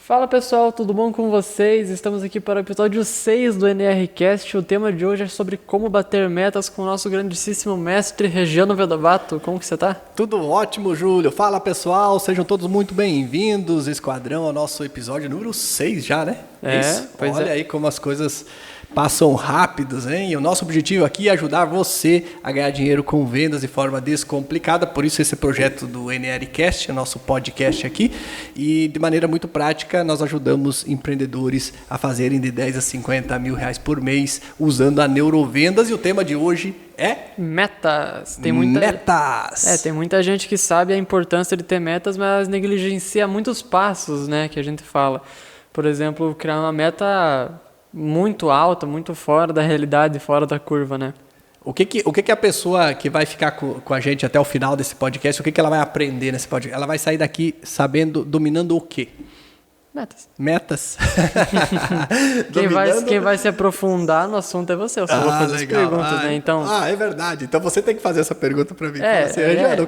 Fala pessoal, tudo bom com vocês? Estamos aqui para o episódio 6 do NRCast. O tema de hoje é sobre como bater metas com o nosso grandíssimo mestre Regiano Vedovato. Como que você tá? Tudo ótimo, Júlio. Fala pessoal, sejam todos muito bem-vindos, Esquadrão, ao nosso episódio número 6 já, né? Olha aí como as coisas passam rápidos, hein? E o nosso objetivo aqui é ajudar você a ganhar dinheiro com vendas de forma descomplicada. Por isso esse projeto do NRCast, nosso podcast aqui. E de maneira muito prática, nós ajudamos empreendedores a fazerem de 10 a 50 mil reais por mês usando a neurovendas. E o tema de hoje é... metas. Tem muita gente que sabe a importância de ter metas, mas negligencia muitos passos, né, que a gente fala. Por exemplo, criar uma meta muito alta, muito fora da realidade, fora da curva, né? O que a pessoa que vai ficar com a gente até o final desse podcast, o que ela vai aprender nesse podcast? Ela vai sair daqui dominando o quê? Metas. Quem vai se aprofundar no assunto é você. Eu só vou fazer as perguntas, né? Então... é verdade. Então você tem que fazer essa pergunta para mim. Regiano,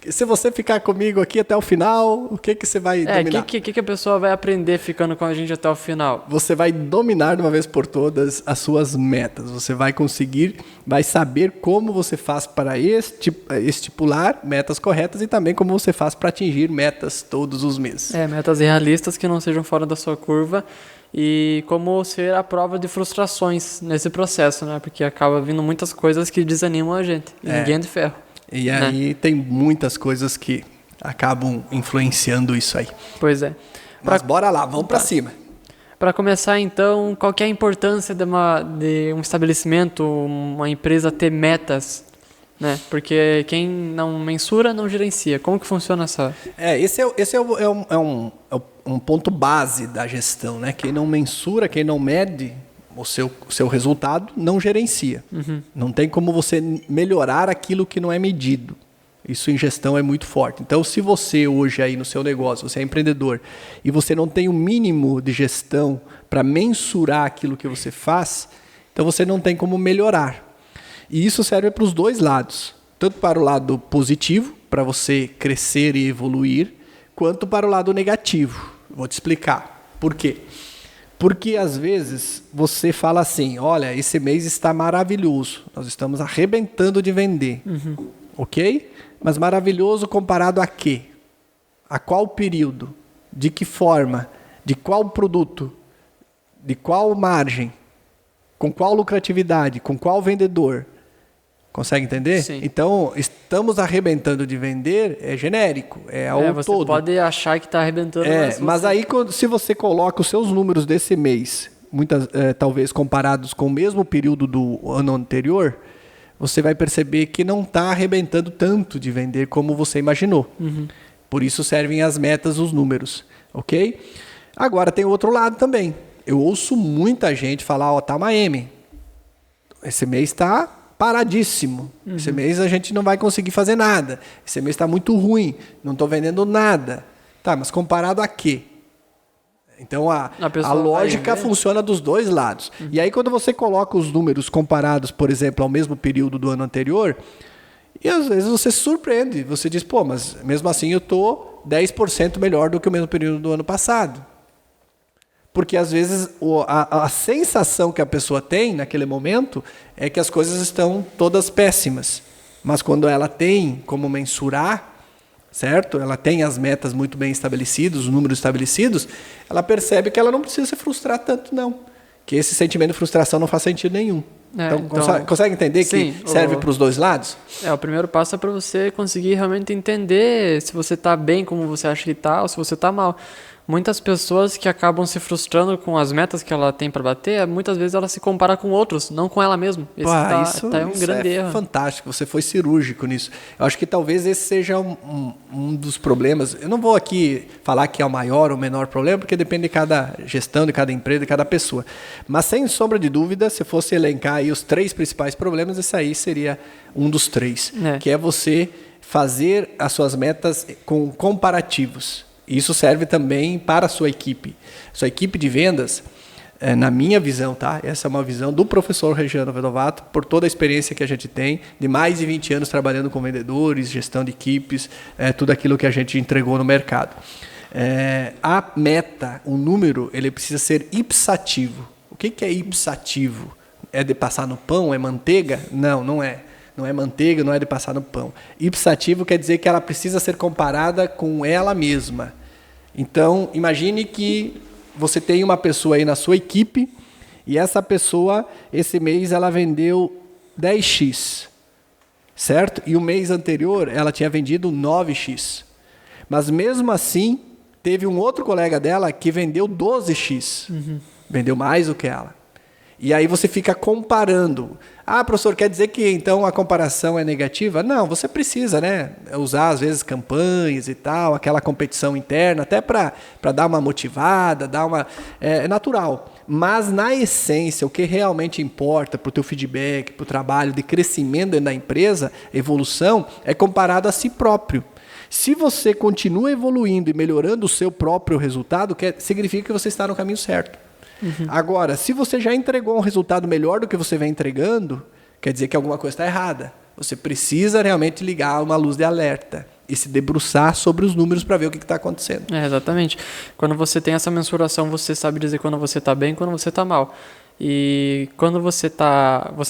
se você ficar comigo aqui até o final, o que você vai dominar? O que a pessoa vai aprender ficando com a gente até o final? Você vai dominar de uma vez por todas as suas metas. Você vai saber como você faz para estipular metas corretas e também como você faz para atingir metas todos os meses. Metas realistas que não sejam fora da sua curva e como ser a prova de frustrações nesse processo, né? Porque acaba vindo muitas coisas que desanimam a gente. E ninguém é de ferro. E aí tem muitas coisas que acabam influenciando isso aí. Pois é. Mas bora lá, vamos para cima. Para começar, então, qual que é a importância de um estabelecimento, uma empresa ter metas? Né? Porque quem não mensura, não gerencia. Como que funciona essa... Esse é um ponto base da gestão, né? Quem não mensura, quem não mede o seu resultado, não gerencia. Uhum. Não tem como você melhorar aquilo que não é medido. Isso em gestão é muito forte. Então, se você hoje aí no seu negócio, você é empreendedor, e você não tem o mínimo de gestão para mensurar aquilo que você faz, então você não tem como melhorar. E isso serve para os dois lados, tanto para o lado positivo, para você crescer e evoluir, quanto para o lado negativo. Vou te explicar. Por quê? Porque às vezes você fala assim, olha, esse mês está maravilhoso, nós estamos arrebentando de vender, ok? Mas maravilhoso comparado a quê? A qual período? De que forma? De qual produto? De qual margem? Com qual lucratividade? Com qual vendedor? Consegue entender? Sim. Então, estamos arrebentando de vender é genérico, é ao você todo. Você pode achar que está arrebentando. Mas aí, se você coloca os seus números desse mês, talvez comparados com o mesmo período do ano anterior, você vai perceber que não está arrebentando tanto de vender como você imaginou. Uhum. Por isso servem as metas, os números. Ok? Agora, tem o outro lado também. Eu ouço muita gente falar, tá uma M. Esse mês está paradíssimo. Uhum. Esse mês a gente não vai conseguir fazer nada. Esse mês está muito ruim. Não estou vendendo nada. Tá, mas comparado a quê? Então a lógica funciona dos dois lados. Uhum. E aí quando você coloca os números comparados, por exemplo, ao mesmo período do ano anterior, e às vezes você se surpreende. Você diz, mas mesmo assim eu estou 10% melhor do que o mesmo período do ano passado. Porque, às vezes, a sensação que a pessoa tem naquele momento é que as coisas estão todas péssimas. Mas quando ela tem como mensurar, certo? Ela tem as metas muito bem estabelecidas, os números estabelecidos, ela percebe que ela não precisa se frustrar tanto, não. Que esse sentimento de frustração não faz sentido nenhum. Então, consegue entender que serve para os dois lados? O primeiro passo é para você conseguir realmente entender se você está bem como você acha que está ou se você está mal. Muitas pessoas que acabam se frustrando com as metas que ela tem para bater, muitas vezes ela se compara com outros, não com ela mesma. Isso é um grande erro. Fantástico, você foi cirúrgico nisso. Eu acho que talvez esse seja um dos problemas. Eu não vou aqui falar que é o maior ou menor problema, porque depende de cada gestão, de cada empresa, de cada pessoa. Mas sem sombra de dúvida, se fosse elencar aí os 3 principais problemas, esse aí seria um dos 3, que é você fazer as suas metas com comparativos. Isso serve também para a sua equipe. Sua equipe de vendas, na minha visão, tá? Essa é uma visão do professor Regiano Vedovato, por toda a experiência que a gente tem, de mais de 20 anos trabalhando com vendedores, gestão de equipes, tudo aquilo que a gente entregou no mercado. A meta, o número, ele precisa ser ipsativo. O que é ipsativo? É de passar no pão? É manteiga? Não, não é. Não é manteiga, não é de passar no pão. Ipsativo quer dizer que ela precisa ser comparada com ela mesma. Então, imagine que você tem uma pessoa aí na sua equipe e essa pessoa, esse mês, ela vendeu 10x, certo? E o mês anterior, ela tinha vendido 9x. Mas mesmo assim, teve um outro colega dela que vendeu 12x. Vendeu mais do que ela. E aí você fica comparando. Ah, professor, quer dizer que então a comparação é negativa? Não, você precisa, né, usar às vezes campanhas e tal, aquela competição interna, até para dar uma motivada, é natural. Mas na essência, o que realmente importa para o teu feedback, para o trabalho de crescimento dentro da empresa, evolução, é comparado a si próprio. Se você continua evoluindo e melhorando o seu próprio resultado, significa que você está no caminho certo. Agora, se você já entregou um resultado melhor do que você vem entregando, quer dizer que alguma coisa está errada. Você precisa realmente ligar uma luz de alerta e se debruçar sobre os números para ver o que está acontecendo. Exatamente. Quando você tem essa mensuração, você sabe dizer quando você está bem e quando você está mal. E quando você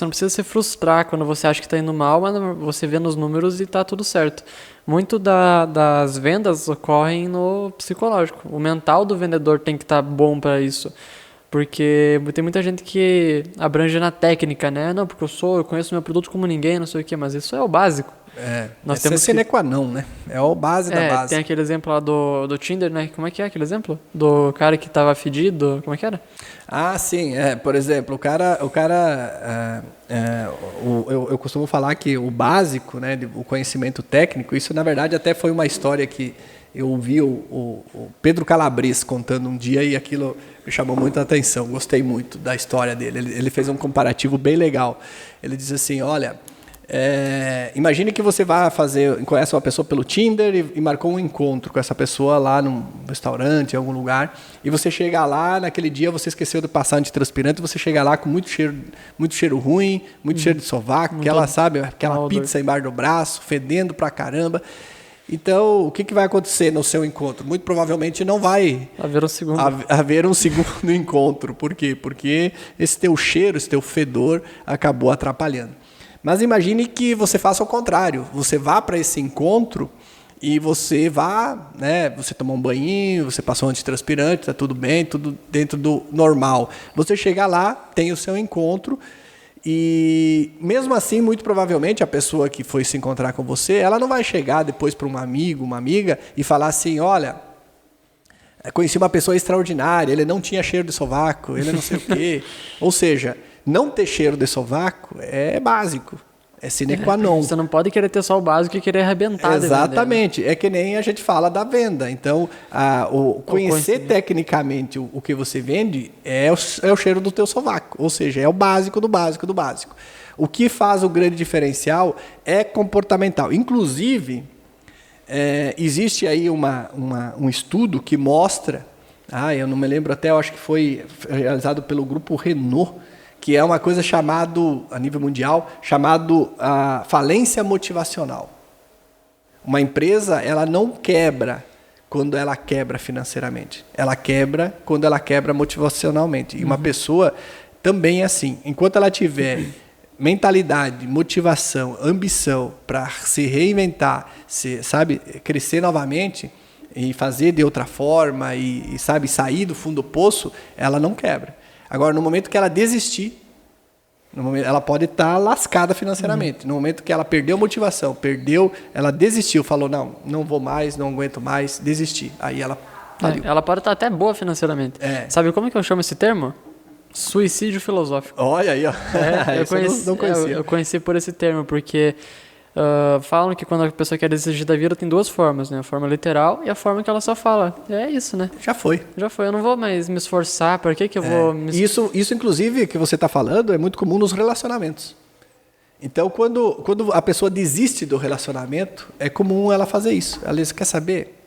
não precisa se frustrar quando você acha que está indo mal, mas você vê nos números e está tudo certo. Muito das vendas ocorrem no psicológico. O mental do vendedor tem que estar bom para isso. Porque tem muita gente que abrange na técnica, né? Não, porque eu conheço meu produto como ninguém, não sei o quê, mas isso é o básico. Nós temos sine qua non, né? É o base da base. Tem aquele exemplo lá do Tinder, né? Como é que é aquele exemplo? Do cara que estava fedido, como é que era? Ah, sim. Por exemplo, eu costumo falar que o básico, né, o conhecimento técnico, isso na verdade até foi uma história que eu ouvi o Pedro Calabres contando um dia e aquilo me chamou muita atenção. Gostei muito da história dele. Ele fez um comparativo bem legal. Ele diz assim, olha, imagine que você conhece uma pessoa pelo Tinder e marcou um encontro com essa pessoa lá num restaurante, em algum lugar, e você chega lá, naquele dia você esqueceu de passar antitranspirante, você chega lá com muito cheiro ruim, muito cheiro de sovaco, aquela pizza embaixo do braço, fedendo pra caramba. Então, o que vai acontecer no seu encontro? Muito provavelmente não vai haver um segundo encontro. Por quê? Porque esse teu cheiro, esse teu fedor acabou atrapalhando. Mas imagine que você faça o contrário. Você vá para esse encontro e você você tomou um banhinho, você passou um antitranspirante, está tudo bem, tudo dentro do normal. Você chega lá, tem o seu encontro e mesmo assim, muito provavelmente, a pessoa que foi se encontrar com você, ela não vai chegar depois para um amigo, uma amiga e falar assim, olha, conheci uma pessoa extraordinária, ele não tinha cheiro de sovaco, ele não sei o quê. Ou seja, não ter cheiro de sovaco é básico, é sine qua non. Você não pode querer ter só o básico e querer arrebentar. Exatamente, é que nem a gente fala da venda. Então, conhecer tecnicamente o que você vende é o cheiro do teu sovaco, ou seja, é o básico do básico do básico. O que faz o grande diferencial é comportamental. Inclusive, existe aí um estudo que mostra, eu não me lembro até, eu acho que foi realizado pelo grupo Renault, que é uma coisa a nível mundial, chamado falência motivacional. Uma empresa, ela não quebra quando ela quebra financeiramente. Ela quebra quando ela quebra motivacionalmente. E uma pessoa também é assim. Enquanto ela tiver mentalidade, motivação, ambição para se reinventar, crescer novamente e fazer de outra forma e sair do fundo do poço, ela não quebra. Agora, no momento que ela desistir, ela pode estar lascada financeiramente. No momento que ela perdeu a motivação, ela desistiu, falou, não vou mais, não aguento mais, desisti. Aí ela faliu. Ela pode estar até boa financeiramente. Sabe como é que eu chamo esse termo? Suicídio filosófico. Olha aí, ó. Não conhecia. Eu conheci por esse termo, porque falam que quando a pessoa quer desistir da vida tem duas formas, né? A forma literal e a forma que ela só fala. É isso, né? Já foi. Eu não vou mais me esforçar. Por que eu vou me esforçar? Isso, inclusive, que você está falando, é muito comum nos relacionamentos. Então, quando a pessoa desiste do relacionamento, é comum ela fazer isso. Ela diz, quer saber?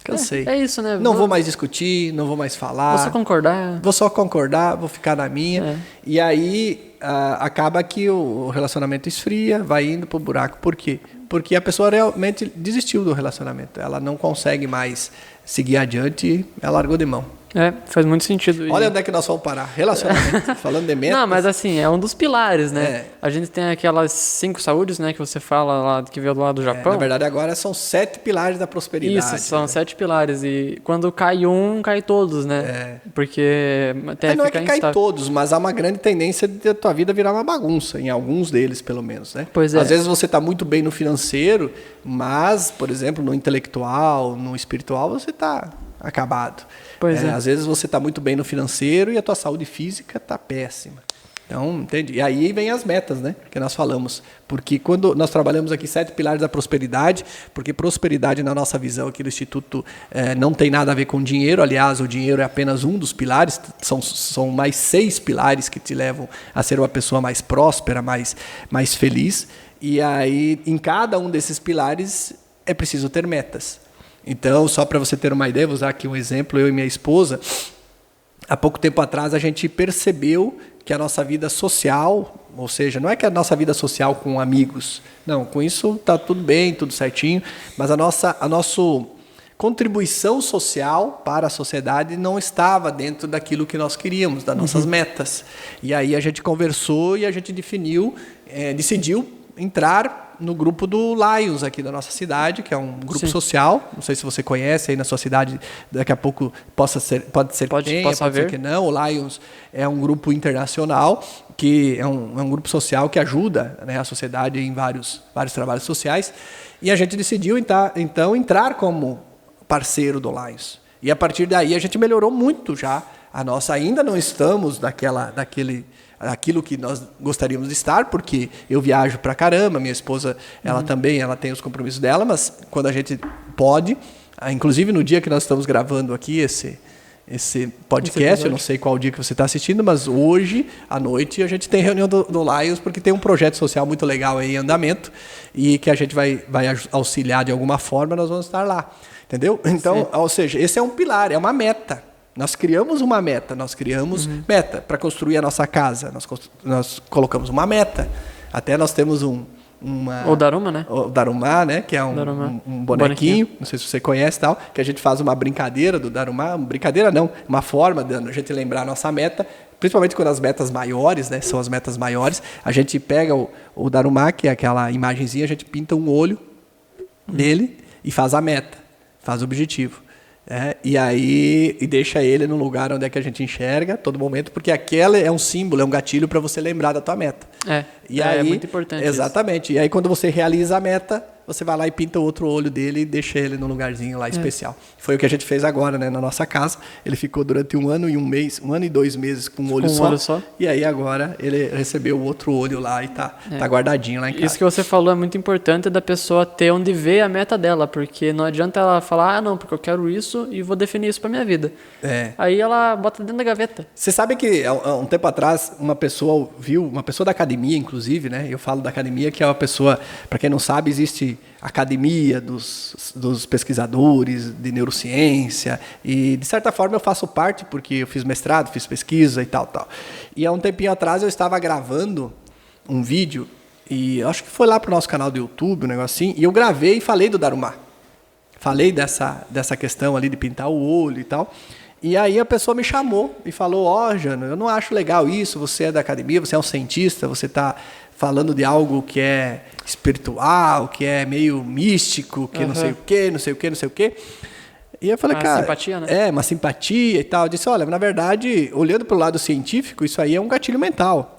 Cansei. É isso, né? Não vou mais discutir, não vou mais falar. Vou só concordar, vou ficar na minha. E aí acaba que o relacionamento esfria, vai indo pro buraco. Por quê? Porque a pessoa realmente desistiu do relacionamento. Ela não consegue mais seguir adiante, ela largou de mão. Faz muito sentido. Olha onde é que nós vamos parar. Relacionamento. Falando de metas. Não, mas assim, é um dos pilares, né? A gente tem aquelas 5 saúdes, né? Que você fala lá, que veio do lado do Japão. Na verdade, agora são 7 pilares da prosperidade. Isso, são 7 pilares. E quando cai um, cai todos, né? Porque até não é fica que cai instável. todos, mas há uma grande tendência de a tua vida virar uma bagunça, em alguns deles, pelo menos, né? Pois é. Às vezes você está muito bem no financeiro, mas, por exemplo, no intelectual, no espiritual, você está acabado. Pois é. Às vezes você está muito bem no financeiro e a tua saúde física está péssima. Então, entende? E aí vem as metas, né? Que nós falamos. Porque quando nós trabalhamos aqui 7 pilares da prosperidade, porque prosperidade na nossa visão aqui do Instituto não tem nada a ver com dinheiro. Aliás, o dinheiro é apenas um dos pilares. São mais 6 pilares que te levam a ser uma pessoa mais próspera, mais feliz. E aí, em cada um desses pilares, é preciso ter metas. Então, só para você ter uma ideia, vou usar aqui um exemplo, eu e minha esposa, há pouco tempo atrás a gente percebeu que a nossa vida social, ou seja, não é que a nossa vida social com amigos, não, com isso está tudo bem, tudo certinho, mas a nossa contribuição social para a sociedade não estava dentro daquilo que nós queríamos, das nossas metas. E aí a gente conversou e a gente decidiu entrar no grupo do Lions aqui da nossa cidade, que é um grupo social. Não sei se você conhece aí na sua cidade, daqui a pouco pode ser que tenha, pode ser que não. O Lions é um grupo internacional, que é um grupo social que ajuda, né, a sociedade em vários trabalhos sociais. E a gente decidiu, então, entrar como parceiro do Lions. E a partir daí a gente melhorou muito já. Ainda não estamos aquilo que nós gostaríamos de estar, porque eu viajo pra caramba, minha esposa, ela também, ela tem os compromissos dela, mas quando a gente pode, inclusive no dia que nós estamos gravando aqui esse podcast, eu não sei qual dia que você está assistindo, mas hoje à noite a gente tem reunião do Lions, porque tem um projeto social muito legal aí em andamento e que a gente vai auxiliar de alguma forma, nós vamos estar lá, entendeu? Então, ou seja, esse é um pilar, é uma meta. Nós criamos uma meta, meta para construir a nossa casa. Nós colocamos uma meta. Até nós temos o Daruma, né? O Daruma, né? Que é um bonequinho, não sei se você conhece, tal, que a gente faz uma brincadeira do Daruma. Brincadeira não, uma forma de a gente lembrar a nossa meta, principalmente quando as metas maiores, né? São as metas maiores. A gente pega o Daruma, que é aquela imagenzinha, a gente pinta um olho nele e faz a meta, faz o objetivo. E deixa ele no lugar onde é que a gente enxerga todo momento, porque aquele é um símbolo, é um gatilho para você lembrar da tua meta. É muito importante. Exatamente. Isso. E aí quando você realiza a meta, você vai lá e pinta o outro olho dele e deixa ele num lugarzinho lá especial. Foi o que a gente fez agora, né, na nossa casa. Ele ficou durante 1 ano e 1 mês, 1 ano e 2 meses com um olho só. E aí agora ele recebeu o outro olho lá e tá guardadinho lá em casa. Isso que você falou é muito importante da pessoa ter onde ver a meta dela, porque não adianta ela falar, não, porque eu quero isso e vou definir isso pra minha vida. Aí ela bota dentro da gaveta. Você sabe que há um tempo atrás uma pessoa da academia, inclusive, né? Eu falo da academia, que é uma pessoa, para quem não sabe, existe academia dos pesquisadores de neurociência e, de certa forma, eu faço parte porque eu fiz mestrado, fiz pesquisa e tal. E há um tempinho atrás eu estava gravando um vídeo e acho que foi lá pro nosso canal do YouTube, um negocinho, e eu gravei e falei do Daruma. Falei dessa questão ali de pintar o olho e tal. E aí a pessoa me chamou e falou, Jano, eu não acho legal isso, você é da academia, você é um cientista, você está falando de algo que é espiritual, que é meio místico, que não sei o quê. E eu falei, cara... simpatia, né? Uma simpatia e tal. Eu disse, olha, na verdade, olhando para o lado científico, isso aí é um gatilho mental.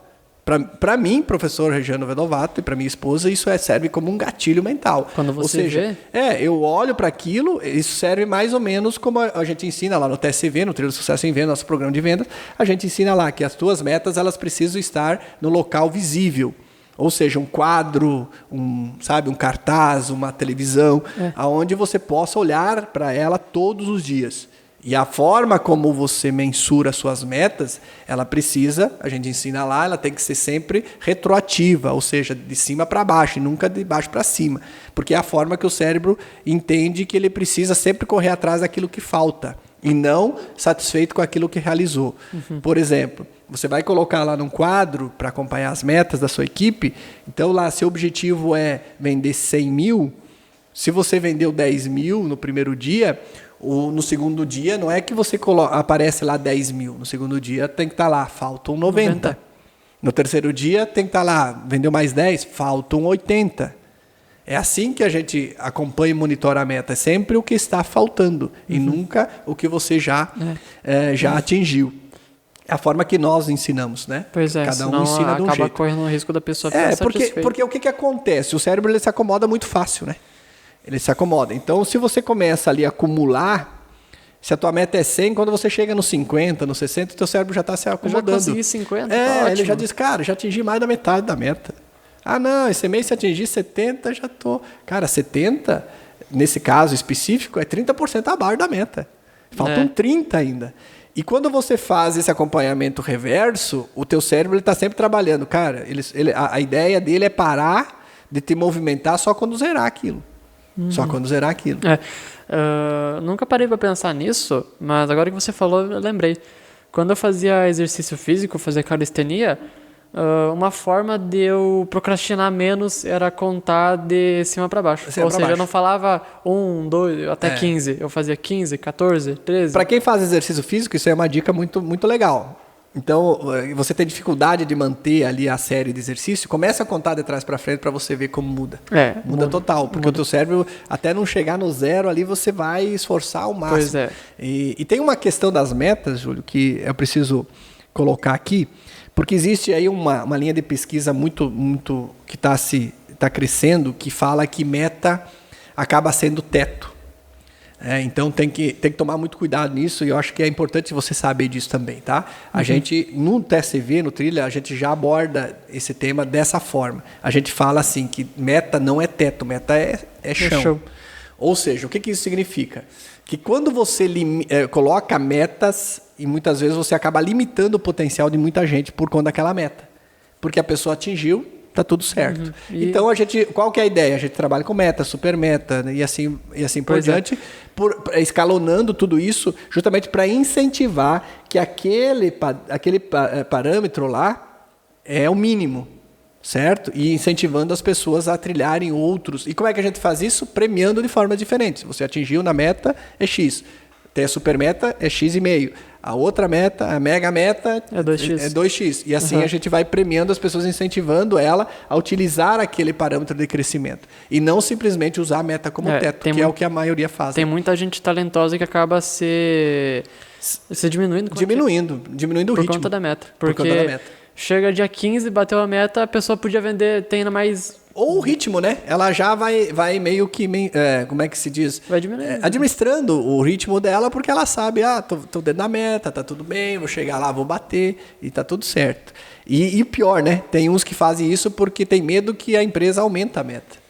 Para mim, professor Regiano Vedovato, e para minha esposa, isso serve como um gatilho mental. Quando você vê... eu olho para aquilo, isso serve mais ou menos como a gente ensina lá no TSV, no Trilho do Sucesso em Venda, nosso programa de vendas, a gente ensina lá que as tuas metas, elas precisam estar no local visível. Ou seja, um quadro, um cartaz, uma televisão, aonde você possa olhar para ela todos os dias. E a forma como você mensura as suas metas, ela precisa, a gente ensina lá, ela tem que ser sempre retroativa, ou seja, de cima para baixo e nunca de baixo para cima. Porque é a forma que o cérebro entende que ele precisa sempre correr atrás daquilo que falta e não satisfeito com aquilo que realizou. Por exemplo, você vai colocar lá num quadro para acompanhar as metas da sua equipe, então lá seu objetivo é vender 100 mil, se você vendeu 10 mil no primeiro dia, No segundo dia, não é que você aparece lá 10 mil. No segundo dia tem que estar lá, faltam 90. No terceiro dia tem que estar lá, vendeu mais 10, faltam 80. É assim que a gente acompanha e monitora a meta. É sempre o que está faltando e nunca o que você já atingiu. É a forma que nós ensinamos, né? Pois é, cada um ensina de um jeito. Acaba correndo o risco da pessoa ficar satisfeita. Porque o que acontece? O cérebro ele se acomoda muito fácil, né? Ele se acomoda. Então, se você começa ali a acumular, se a tua meta é 100, quando você chega nos 50, nos 60, o teu cérebro já está se acomodando. Eu já consegui 50, tá ótimo. Ele já diz, cara, já atingi mais da metade da meta. Ah, não, esse mês se atingir 70, já tô... Cara, 70, nesse caso específico, é 30% abaixo da meta. Faltam 30 ainda. E quando você faz esse acompanhamento reverso, o teu cérebro está sempre trabalhando. Cara, a ideia dele é parar de te movimentar só quando zerar aquilo. Só quando zerar aquilo. Nunca parei para pensar nisso, mas agora que você falou, eu lembrei. Quando eu fazia exercício físico, fazia calistenia, uma forma de eu procrastinar menos era contar de cima para baixo. Ou seja, eu não falava 1, 2, até 15. Eu fazia 15, 14, 13. Para quem faz exercício físico, isso é uma dica muito, muito legal. Então, você tem dificuldade de manter ali a série de exercício, começa a contar de trás para frente para você ver como muda. Muda total, porque o teu cérebro, até não chegar no zero ali, você vai esforçar ao máximo. Pois é. E tem uma questão das metas, Júlio, que eu preciso colocar aqui, porque existe aí uma linha de pesquisa muito que está crescendo, que fala que meta acaba sendo teto. Então tem que tomar muito cuidado nisso, e eu acho que é importante você saber disso também, tá? A gente, no TCV, no Trilha, a gente já aborda esse tema dessa forma. A gente fala assim, que meta não é teto, meta é chão. Ou seja, o que isso significa? Que quando você coloca metas, e muitas vezes você acaba limitando o potencial de muita gente por conta daquela meta. Porque a pessoa atingiu, tá tudo certo. Então, qual que é a ideia? A gente trabalha com meta, super meta, né? e assim por diante, escalonando tudo isso, justamente para incentivar que aquele parâmetro lá é o mínimo, certo? E incentivando as pessoas a trilharem outros. E como é que a gente faz isso? Premiando de formas diferentes. Você atingiu na meta, é X. Tem a super meta, é X,5. A outra meta, a mega meta, é 2x. É 2x. E assim a gente vai premiando as pessoas, incentivando ela a utilizar aquele parâmetro de crescimento. E não simplesmente usar a meta como teto, que é o que a maioria faz. Tem muita gente talentosa que acaba se diminuindo. Diminuindo o ritmo. Por conta da meta. Porque chega dia 15, bateu a meta, a pessoa podia vender, tem ainda mais... Ou o ritmo, né? Ela já vai meio que, como é que se diz? Vai diminuindo. Administrando o ritmo dela, porque ela sabe, tô dentro da meta, tá tudo bem, vou chegar lá, vou bater e tá tudo certo. E pior, né? Tem uns que fazem isso porque tem medo que a empresa aumenta a meta.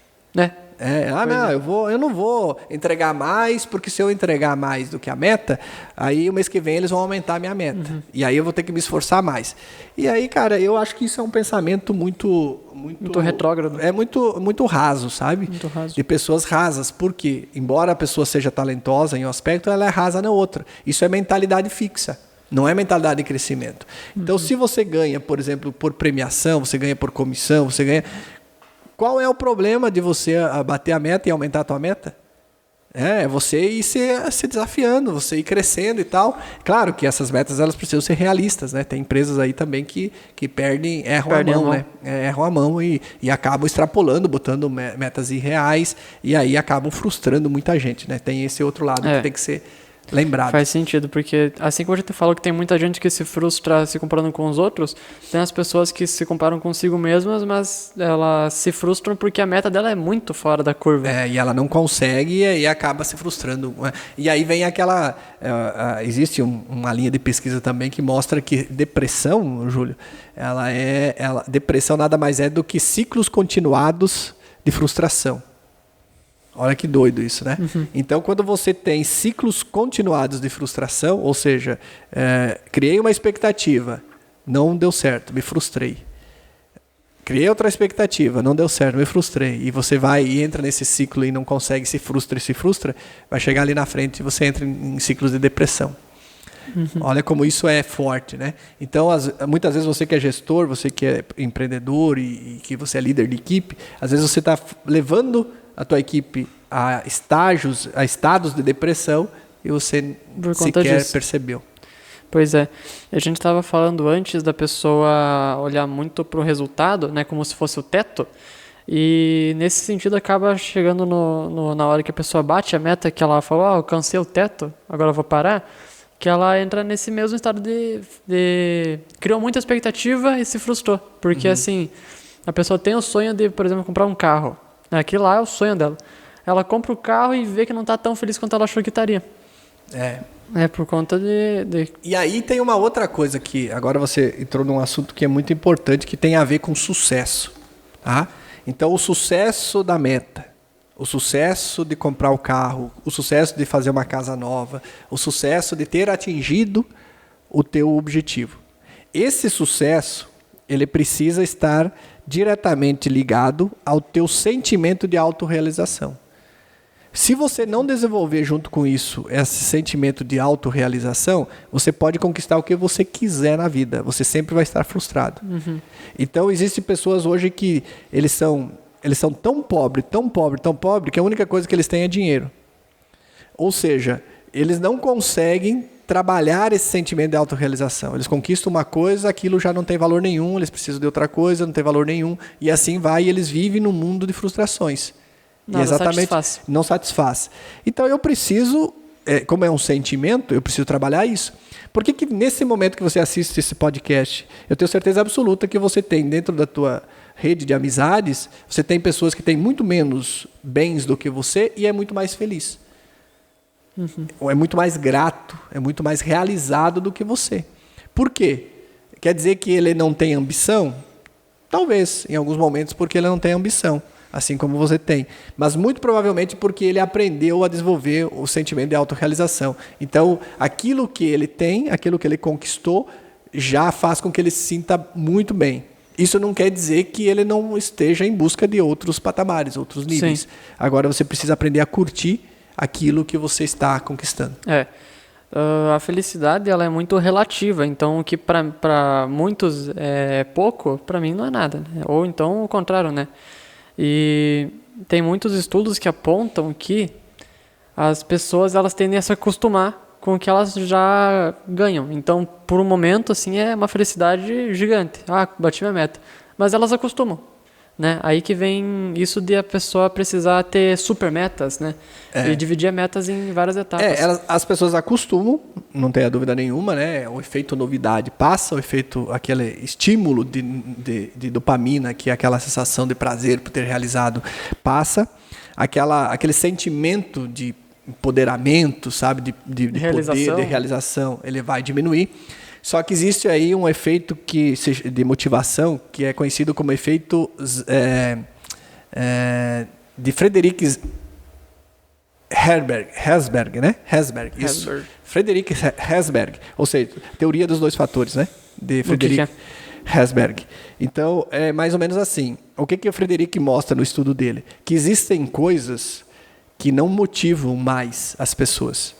Eu não vou entregar mais, porque se eu entregar mais do que a meta, aí o mês que vem eles vão aumentar a minha meta. E aí eu vou ter que me esforçar mais. E aí, cara, eu acho que isso é um pensamento muito retrógrado. É muito raso, sabe? Muito raso. De pessoas rasas. Porque, embora a pessoa seja talentosa em um aspecto, ela é rasa na outra. Isso é mentalidade fixa. Não é mentalidade de crescimento. Então, se você ganha, por exemplo, por premiação, você ganha por comissão, você ganha... Qual é o problema de você bater a meta e aumentar a tua meta? É você ir se desafiando, você ir crescendo e tal. Claro que essas metas elas precisam ser realistas, né? Tem empresas aí também que erram a mão, né? Erram a mão e acabam extrapolando, botando metas irreais e aí acabam frustrando muita gente, né? Tem esse outro lado que tem que ser lembrado. Faz sentido, porque assim como a gente falou que tem muita gente que se frustra se comparando com os outros, tem as pessoas que se comparam consigo mesmas, mas elas se frustram porque a meta dela é muito fora da curva. E ela não consegue e acaba se frustrando. E aí vem aquela... existe uma linha de pesquisa também que mostra que depressão, Júlio, depressão nada mais é do que ciclos continuados de frustração. Olha que doido isso, né? Então, quando você tem ciclos continuados de frustração, ou seja, criei uma expectativa, não deu certo, me frustrei. Criei outra expectativa, não deu certo, me frustrei. E você vai e entra nesse ciclo e não consegue, se frustra, vai chegar ali na frente e você entra em ciclos de depressão. Olha como isso é forte, né? Então, muitas vezes você que é gestor, você que é empreendedor e que você é líder de equipe, às vezes você está levando a tua equipe a estados de depressão e você Por conta sequer disso. percebeu. Pois é. A gente estava falando antes da pessoa olhar muito para o resultado, né, como se fosse o teto. E nesse sentido acaba chegando na hora que a pessoa bate a meta, que ela fala, alcancei o teto, agora eu vou parar, que ela entra nesse mesmo estado criou muita expectativa e se frustrou. Porque assim, a pessoa tem o sonho de, por exemplo, comprar um carro. Aquilo lá é o sonho dela. Ela compra o carro e vê que não está tão feliz quanto ela achou que estaria. É por conta de... E aí tem uma outra coisa que agora você entrou num assunto que é muito importante, que tem a ver com sucesso. Tá? Então, o sucesso da meta, o sucesso de comprar o carro, o sucesso de fazer uma casa nova, o sucesso de ter atingido o teu objetivo. Esse sucesso, ele precisa estar diretamente ligado ao teu sentimento de autorrealização. Se você não desenvolver junto com isso esse sentimento de autorrealização, você pode conquistar o que você quiser na vida. Você sempre vai estar frustrado. Então, existem pessoas hoje que eles são tão pobres, tão pobres, tão pobres, que a única coisa que eles têm é dinheiro. Ou seja, eles não conseguem trabalhar esse sentimento de autorrealização. Eles conquistam uma coisa, aquilo já não tem valor nenhum, eles precisam de outra coisa, não tem valor nenhum. E assim vai, e eles vivem num mundo de frustrações. Nada satisfaz. Não satisfaz. Então eu preciso, como é um sentimento, eu preciso trabalhar isso. Por que nesse momento que você assiste esse podcast, eu tenho certeza absoluta que você tem dentro da tua rede de amizades, você tem pessoas que têm muito menos bens do que você e é muito mais feliz. Ou é muito mais grato, é muito mais realizado do que você. Por quê? Quer dizer que ele não tem ambição? Talvez, em alguns momentos, porque ele não tem ambição. Assim como você tem. Mas muito provavelmente porque ele aprendeu a desenvolver o sentimento de autorrealização. Então, aquilo que ele tem, aquilo que ele conquistou, já faz com que ele se sinta muito bem. Isso não quer dizer que ele não esteja em busca de outros patamares, outros níveis. Sim. Agora você precisa aprender a curtir aquilo que você está conquistando. A felicidade ela é muito relativa, então o que para muitos é pouco, para mim não é nada. Né? Ou então o contrário, né? E tem muitos estudos que apontam que as pessoas elas tendem a se acostumar com o que elas já ganham. Então, por um momento, assim, é uma felicidade gigante. Bati minha meta. Mas elas acostumam, né? Aí que vem isso de a pessoa precisar ter super metas, né? E dividir metas em várias etapas. As pessoas acostumam, não tenha dúvida nenhuma, né? O efeito novidade passa, o efeito, aquele estímulo de dopamina, que é aquela sensação de prazer por ter realizado, passa. Aquele sentimento de empoderamento, sabe? De poder, de realização, ele vai diminuir. Só que existe aí um efeito de motivação que é conhecido como efeito de Friedrich Herzberg, né? Isso. Friedrich Herzberg, ou seja, teoria dos dois fatores, né? De Friedrich Herzberg. Então, é mais ou menos assim. O que o Friedrich mostra no estudo dele? Que existem coisas que não motivam mais as pessoas.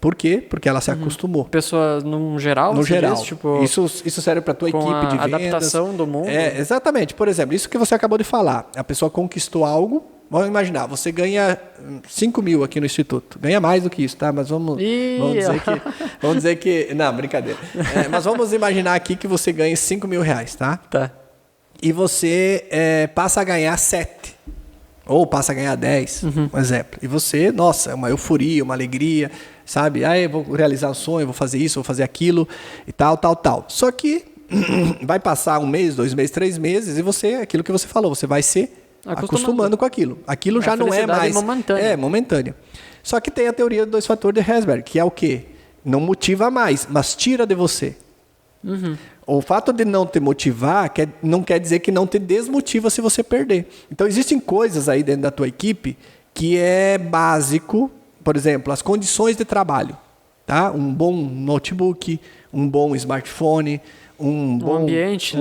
Por quê? Porque ela se acostumou. Pessoas, no geral? No geral. Diz, tipo, isso serve para a tua equipe de vendas. Adaptação do mundo. Exatamente. Por exemplo, isso que você acabou de falar. A pessoa conquistou algo. Vamos imaginar, você ganha 5 mil aqui no Instituto. Ganha mais do que isso, tá? Mas vamos dizer que... Não, brincadeira. Mas vamos imaginar aqui que você ganha 5 mil reais, tá? Tá. E você passa a ganhar 7. Ou passa a ganhar 10, um exemplo. E você, nossa, é uma euforia, uma alegria, sabe? Eu vou realizar um sonho, vou fazer isso, vou fazer aquilo e tal. Só que vai passar 1 mês, 2 meses, 3 meses e você, aquilo que você falou, você vai se acostumando com aquilo. Aquilo já não é mais... momentânea. Só que tem a teoria dos 2 fatores de Herzberg, que é o quê? Não motiva mais, mas tira de você. O fato de não te motivar não quer dizer que não te desmotiva se você perder. Então, existem coisas aí dentro da tua equipe que é básico, por exemplo, as condições de trabalho. Tá? Um bom notebook, um bom smartphone, um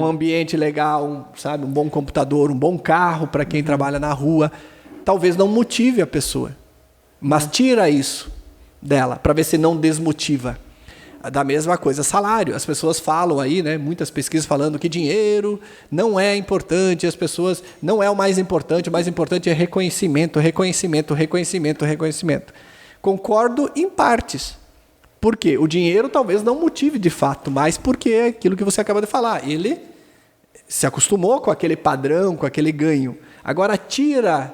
ambiente legal, sabe? Um bom computador, um bom carro para quem trabalha na rua. Talvez não motive a pessoa, mas tira isso dela para ver se não desmotiva. Da mesma coisa, salário. As pessoas falam aí, né, muitas pesquisas falando que dinheiro não é importante, as pessoas não é o mais importante é reconhecimento. Concordo em partes. Por quê? O dinheiro talvez não motive de fato, mas porque é aquilo que você acaba de falar. Ele se acostumou com aquele padrão, com aquele ganho. Agora tira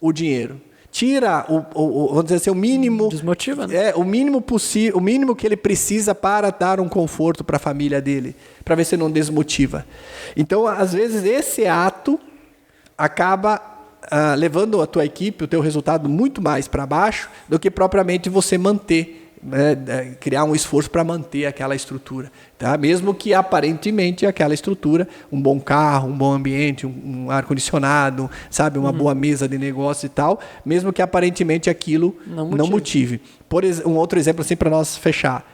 o dinheiro. Tira vamos dizer assim, o mínimo. Desmotiva, né? O mínimo possível, o mínimo que ele precisa para dar um conforto para a família dele, para ver se não desmotiva. Então, às vezes, esse ato acaba levando a tua equipe, o teu resultado muito mais para baixo do que propriamente você manter. Criar um esforço para manter aquela estrutura, tá? Mesmo que aparentemente aquela estrutura, um bom carro, um bom ambiente, um ar-condicionado, sabe, uma boa mesa de negócio e tal, mesmo que aparentemente aquilo não motive. Um outro exemplo assim para nós fechar,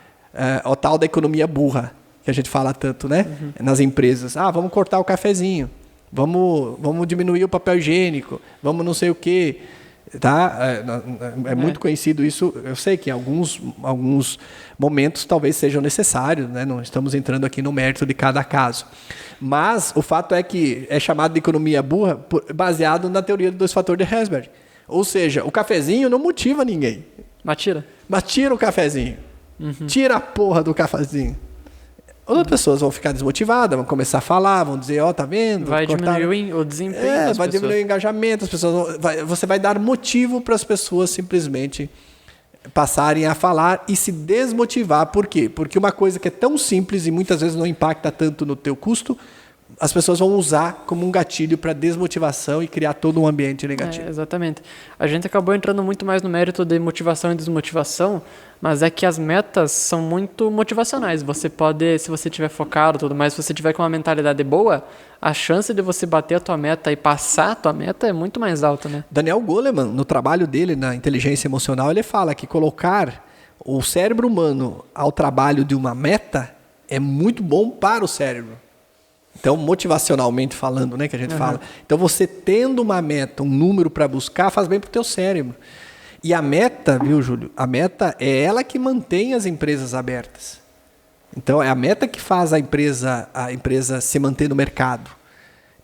o tal da economia burra, que a gente fala tanto, né? Nas empresas. Vamos cortar o cafezinho, vamos diminuir o papel higiênico, vamos não sei o quê. Tá? É muito conhecido isso. Eu sei que em alguns momentos talvez sejam necessários, né? Não estamos entrando aqui no mérito de cada caso. Mas o fato é que é chamado de economia burra baseado na teoria dos 2 fatores de Herzberg. Ou seja, o cafezinho não motiva ninguém. Mas tira o cafezinho. Tira a porra do cafezinho. Outras pessoas vão ficar desmotivadas, vão começar a falar, vão dizer, tá vendo? Vai diminuir o desempenho das pessoas. Vai diminuir o engajamento, você vai dar motivo para as pessoas simplesmente passarem a falar e se desmotivar. Por quê? Porque uma coisa que é tão simples e muitas vezes não impacta tanto no teu custo, as pessoas vão usar como um gatilho para desmotivação e criar todo um ambiente negativo. Exatamente. A gente acabou entrando muito mais no mérito de motivação e desmotivação, mas é que as metas são muito motivacionais. Você pode, se você estiver focado e tudo mais, se você tiver com uma mentalidade boa, a chance de você bater a tua meta e passar a tua meta é muito mais alta, né? Daniel Goleman, no trabalho dele na inteligência emocional, ele fala que colocar o cérebro humano ao trabalho de uma meta é muito bom para o cérebro. Então, motivacionalmente falando, né, que a gente fala. Então, você tendo uma meta, um número para buscar, faz bem para o teu cérebro. E a meta, viu, Júlio? A meta é ela que mantém as empresas abertas. Então, é a meta que faz a empresa se manter no mercado.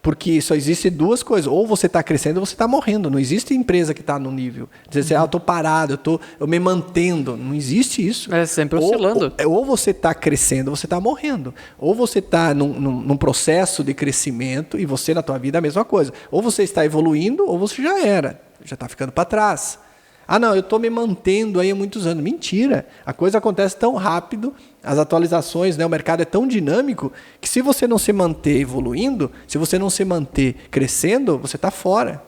Porque só existe 2 coisas. Ou você está crescendo ou você está morrendo. Não existe empresa que está no nível. Dizer assim, eu estou parado, eu me mantendo. Não existe isso. É sempre oscilando. Ou você está crescendo ou você está morrendo. Ou você está num processo de crescimento e você na tua vida é a mesma coisa. Ou você está evoluindo ou você já está ficando para trás. Não, eu estou me mantendo aí há muitos anos. Mentira. A coisa acontece tão rápido, as atualizações, né, o mercado é tão dinâmico, que se você não se manter evoluindo, se você não se manter crescendo, você está fora.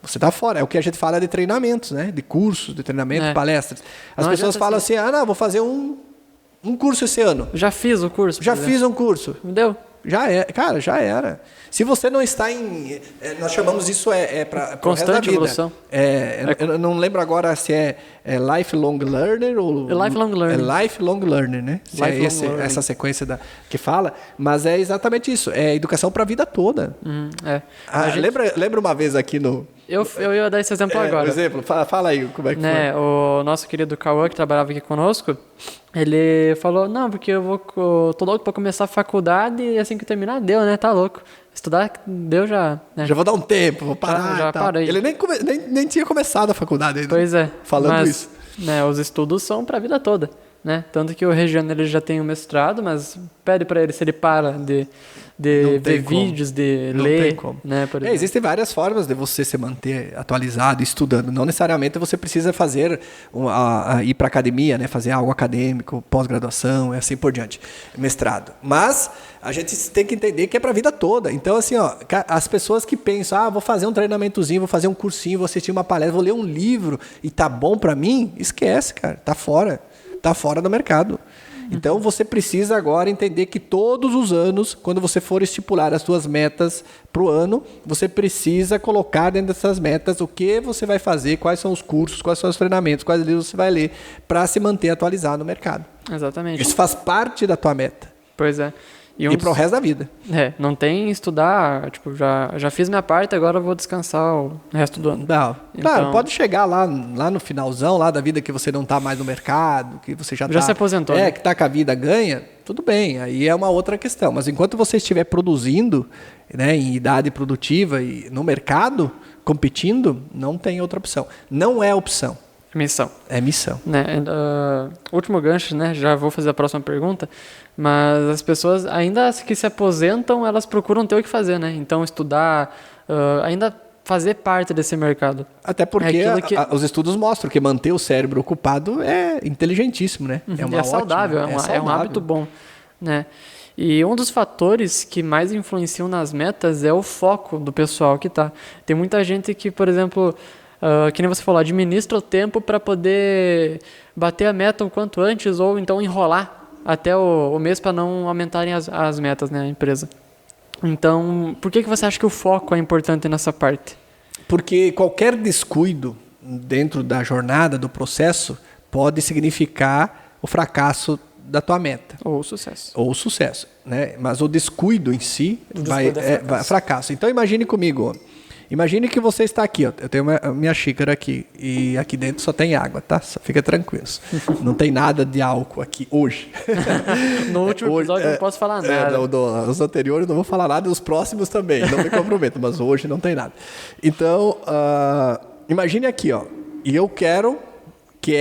Você está fora. É o que a gente fala de treinamentos, né? De cursos, de treinamento, palestras. As pessoas falam assim, vou fazer um curso esse ano. Já fiz o curso. Já fiz um curso. Me deu? Cara, já era. Se você não está em... nós chamamos isso para constante evolução. Eu não lembro agora se é lifelong learner ou... Lifelong learning. É lifelong learner, né? Essa sequência que fala. Mas é exatamente isso. É educação para a vida toda. Lembra uma vez aqui no... Eu ia dar esse exemplo agora. Por exemplo, fala aí como é que foi. O nosso querido Cauã, que trabalhava aqui conosco, ele falou, não, porque eu tô louco para começar a faculdade e assim que terminar, deu, né? Tá louco. Estudar, deu já... Né? Já vou dar um tempo, vou parar. Já parei. Ele nem tinha começado a faculdade ainda. Pois é. Falando isso. Né, os estudos são para a vida toda, né? Tanto que o Regiano ele já tem um mestrado, mas pede para ele se ele para de ver vídeos, de ler, né? Existem várias formas de você se manter atualizado, estudando. Não necessariamente você precisa fazer ir para academia, né? Fazer algo acadêmico, pós-graduação, e assim por diante, mestrado. Mas a gente tem que entender que é para a vida toda. Então, assim, as pessoas que pensam, vou fazer um treinamentozinho, vou fazer um cursinho, vou assistir uma palestra, vou ler um livro e tá bom para mim, esquece, cara, tá fora do mercado. Então, você precisa agora entender que todos os anos, quando você for estipular as suas metas para o ano, você precisa colocar dentro dessas metas o que você vai fazer, quais são os cursos, quais são os treinamentos, quais livros você vai ler, para se manter atualizado no mercado. Exatamente. Isso faz parte da tua meta. Pois é. E pro resto da vida. Não tem estudar, tipo, já fiz minha parte, agora eu vou descansar o resto do ano. Não. Claro, pode chegar lá no finalzão lá da vida que você não tá mais no mercado, que você já se aposentou. Que tá com a vida ganha, tudo bem, aí é uma outra questão. Mas enquanto você estiver produzindo, né, em idade produtiva e no mercado, competindo, não tem outra opção. Não é opção. Missão. É missão. Né? Último gancho, né? Já vou fazer a próxima pergunta. Mas as pessoas, ainda que se aposentam, elas procuram ter o que fazer, né? Então, estudar, ainda fazer parte desse mercado. Até porque os estudos mostram que manter o cérebro ocupado é inteligentíssimo, né? É saudável, é um hábito bom, né? E um dos fatores que mais influenciam nas metas é o foco do pessoal que tá. Tem muita gente que, por exemplo, que nem você falou, administra o tempo para poder bater a meta o quanto antes ou então enrolar até o mês para não aumentarem as metas, né, a empresa. Então, por que você acha que o foco é importante nessa parte? Porque qualquer descuido dentro da jornada, do processo, pode significar o fracasso da tua meta. Ou sucesso. Ou sucesso, né? Mas o descuido em si vai fracasso. Então imagine comigo, imagine que você está aqui, ó. Eu tenho a minha xícara aqui e aqui dentro só tem água, tá? Só fica tranquilos. Não tem nada de álcool aqui hoje. No último episódio eu não posso falar nada. Os anteriores não vou falar nada e os próximos também, não me comprometo, mas hoje não tem nada. Então, imagine aqui, ó. E eu quero que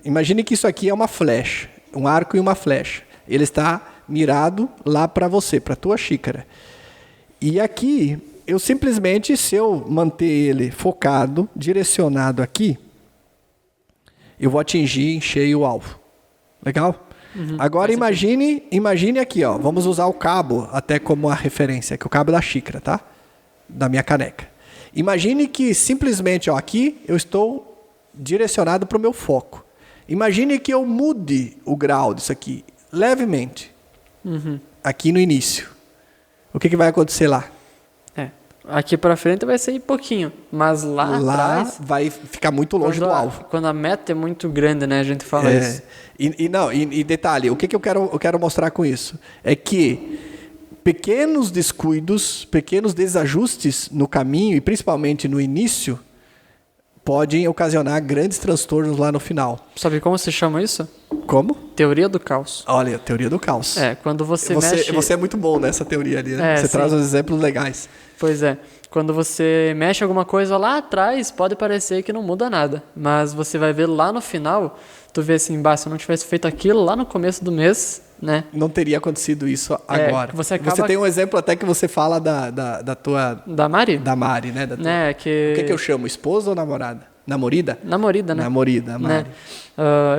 imagine que isso aqui é uma flecha, um arco e uma flecha. Ele está mirado lá para você, para a tua xícara. E aqui, eu simplesmente, se eu manter ele focado, direcionado aqui, eu vou atingir em cheio o alvo. Legal? Agora imagine aqui, ó. Vamos usar o cabo até como a referência, que é o cabo da xícara, tá? Da minha caneca. Imagine que simplesmente, ó, aqui eu estou direcionado para o meu foco. Imagine que eu mude o grau disso aqui, levemente, aqui no início. O que vai acontecer lá? Aqui para frente vai ser pouquinho, mas lá atrás vai ficar muito longe do alvo. Quando a meta é muito grande, né? A gente fala isso. E detalhe, o que eu quero mostrar com isso? É que pequenos descuidos, pequenos desajustes no caminho, e principalmente no início, podem ocasionar grandes transtornos lá no final. Sabe como se chama isso? Como? Teoria do caos. Olha, teoria do caos. Quando você mexe... Você é muito bom nessa teoria ali, né? Você traz uns exemplos legais. Pois é. Quando você mexe alguma coisa lá atrás, pode parecer que não muda nada. Mas você vai ver lá no final, tu vê assim, se eu não tivesse feito aquilo lá no começo do mês, né? Não teria acontecido isso agora. Você tem um exemplo até que você fala da tua... Da Mari? Da Mari, né? O que eu chamo? Esposa ou namorada? Namorida? Namorida, né? Namorida, Mari. Né?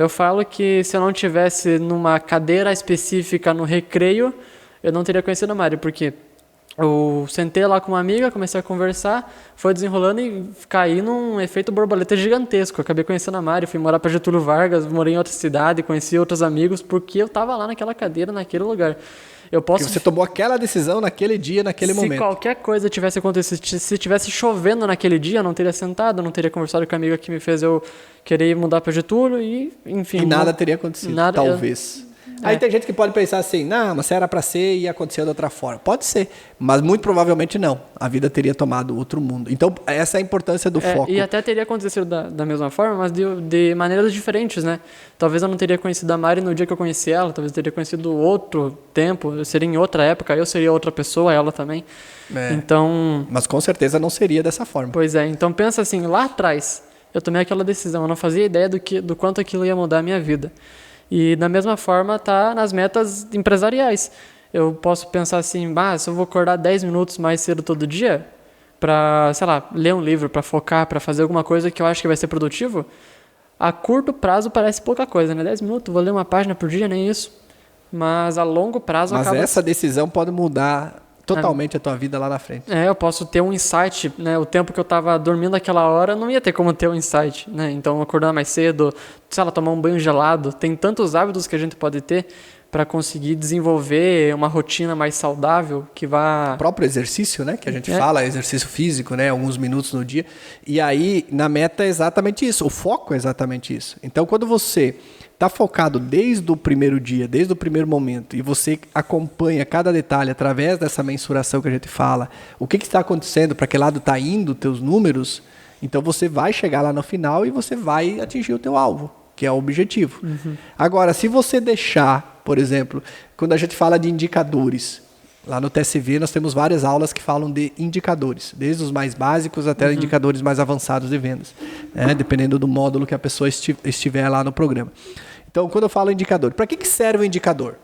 Eu falo que se eu não tivesse numa cadeira específica no recreio, eu não teria conhecido a Mari, porque eu sentei lá com uma amiga, comecei a conversar, foi desenrolando e caí num efeito borboleta gigantesco. Eu acabei conhecendo a Mari, fui morar para Getúlio Vargas, morei em outra cidade, conheci outros amigos, porque eu estava lá naquela cadeira, naquele lugar. Porque você tomou aquela decisão naquele dia, naquele momento. Se qualquer coisa tivesse acontecido, se tivesse chovendo naquele dia, eu não teria sentado, não teria conversado com a amiga que me fez eu querer mudar para Getúlio e, enfim... E nada teria acontecido, talvez. Aí tem gente que pode pensar assim, não, mas se era para ser e aconteceu de outra forma. Pode ser, mas muito provavelmente não. A vida teria tomado outro mundo. Então, essa é a importância do foco. E até teria acontecido da mesma forma, mas de maneiras diferentes, né? Talvez eu não teria conhecido a Mari no dia que eu conheci ela, talvez eu teria conhecido outro tempo, eu seria em outra época, eu seria outra pessoa, ela também. Então... Mas com certeza não seria dessa forma. Pois é, então pensa assim, lá atrás, eu tomei aquela decisão, eu não fazia ideia do quanto aquilo ia mudar a minha vida. E da mesma forma tá nas metas empresariais. Eu posso pensar assim, se eu vou acordar 10 minutos mais cedo todo dia para, sei lá, ler um livro, para focar, para fazer alguma coisa que eu acho que vai ser produtivo, a curto prazo parece pouca coisa, né? 10 minutos, vou ler uma página por dia, nem isso. Mas a longo prazo acaba... Mas essa decisão pode mudar totalmente a tua vida lá na frente. Eu posso ter um insight, né? O tempo que eu estava dormindo aquela hora, não ia ter como ter um insight, né? Então, acordar mais cedo, sei lá, tomar um banho gelado. Tem tantos hábitos que a gente pode ter para conseguir desenvolver uma rotina mais saudável que vá... O próprio exercício, né? Que a gente fala, exercício físico, né? Alguns minutos no dia. E aí, na meta é exatamente isso. O foco é exatamente isso. Então, quando você... está focado desde o primeiro dia, desde o primeiro momento, e você acompanha cada detalhe através dessa mensuração que a gente fala, o que está acontecendo, para que lado está indo os teus números, então você vai chegar lá no final e você vai atingir o teu alvo, que é o objetivo. Agora, se você deixar, por exemplo, quando a gente fala de indicadores, Lá no TSV nós temos várias aulas que falam de indicadores, desde os mais básicos até indicadores mais avançados de vendas, né? Dependendo do módulo que a pessoa estiver lá no programa. Então, quando eu falo indicador, para que serve o indicador?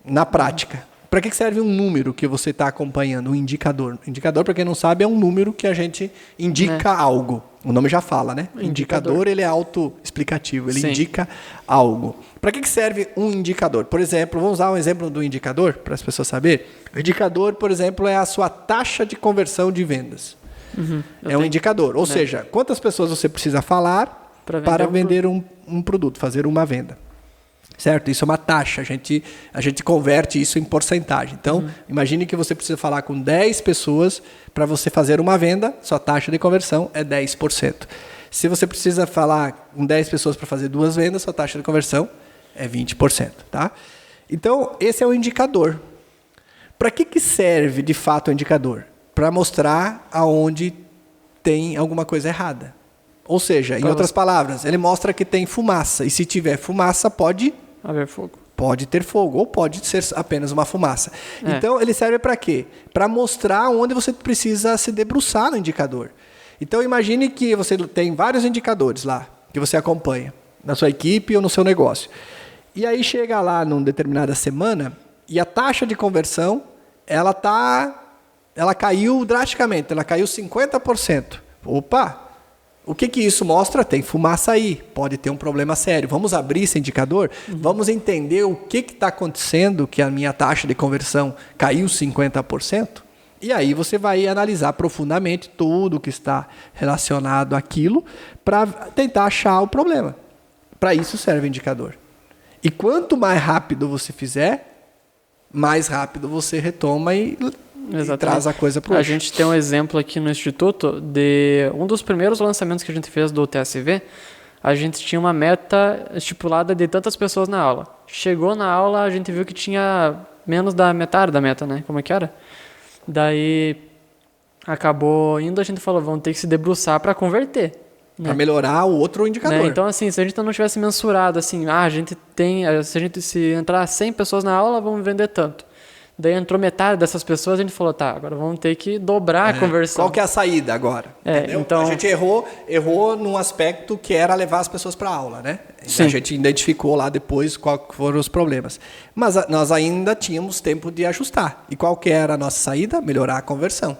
Na prática, para que serve um número que você está acompanhando, um indicador? Indicador, para quem não sabe, é um número que a gente indica algo. O nome já fala, né? Indicador, ele é autoexplicativo, ele indica algo. Para que serve um indicador? Por exemplo, vamos usar um exemplo do indicador, para as pessoas saberem. O indicador, por exemplo, é a sua taxa de conversão de vendas. É um indicador. Ou seja, quantas pessoas você precisa falar para vender um produto, fazer uma venda. Certo? Isso é uma taxa, a gente converte isso em porcentagem. Então, imagine que você precisa falar com 10 pessoas para você fazer uma venda, sua taxa de conversão é 10%. Se você precisa falar com 10 pessoas para fazer 2 vendas, sua taxa de conversão é 20%. Tá? Então, esse é o indicador. Para que serve, de fato, o indicador? Para mostrar aonde tem alguma coisa errada. Ou seja, em outras palavras, ele mostra que tem fumaça. E se tiver fumaça, pode haver fogo. Pode ter fogo, ou pode ser apenas uma fumaça. Então, ele serve para quê? Para mostrar onde você precisa se debruçar no indicador. Então, imagine que você tem vários indicadores lá, que você acompanha, na sua equipe ou no seu negócio. E aí chega lá numa determinada semana, e a taxa de conversão, ela caiu drasticamente, ela caiu 50%. Opa! O que isso mostra? Tem fumaça aí, pode ter um problema sério. Vamos abrir esse indicador? Vamos entender o que está acontecendo que a minha taxa de conversão caiu 50%? E aí você vai analisar profundamente tudo que está relacionado àquilo para tentar achar o problema. Para isso serve o indicador. E quanto mais rápido você fizer, mais rápido você retoma e traz a coisa para o A gente tem um exemplo aqui no Instituto de um dos primeiros lançamentos que a gente fez do TSV. A gente tinha uma meta estipulada de tantas pessoas na aula. Chegou na aula, a gente viu que tinha menos da metade da meta, né? Como é que era? Daí acabou indo, a gente falou, vamos ter que se debruçar para converter. Para melhorar o outro indicador. Então, assim, se a gente não tivesse mensurado, assim, se entrar 100 pessoas na aula, vamos vender tanto. Daí entrou metade dessas pessoas, a gente falou, tá, agora vamos ter que dobrar a conversão. Qual que é a saída agora? Então, a gente errou num aspecto que era levar as pessoas para a aula, né? Sim. A gente identificou lá depois quais foram os problemas. Mas nós ainda tínhamos tempo de ajustar. E qual que era a nossa saída? Melhorar a conversão.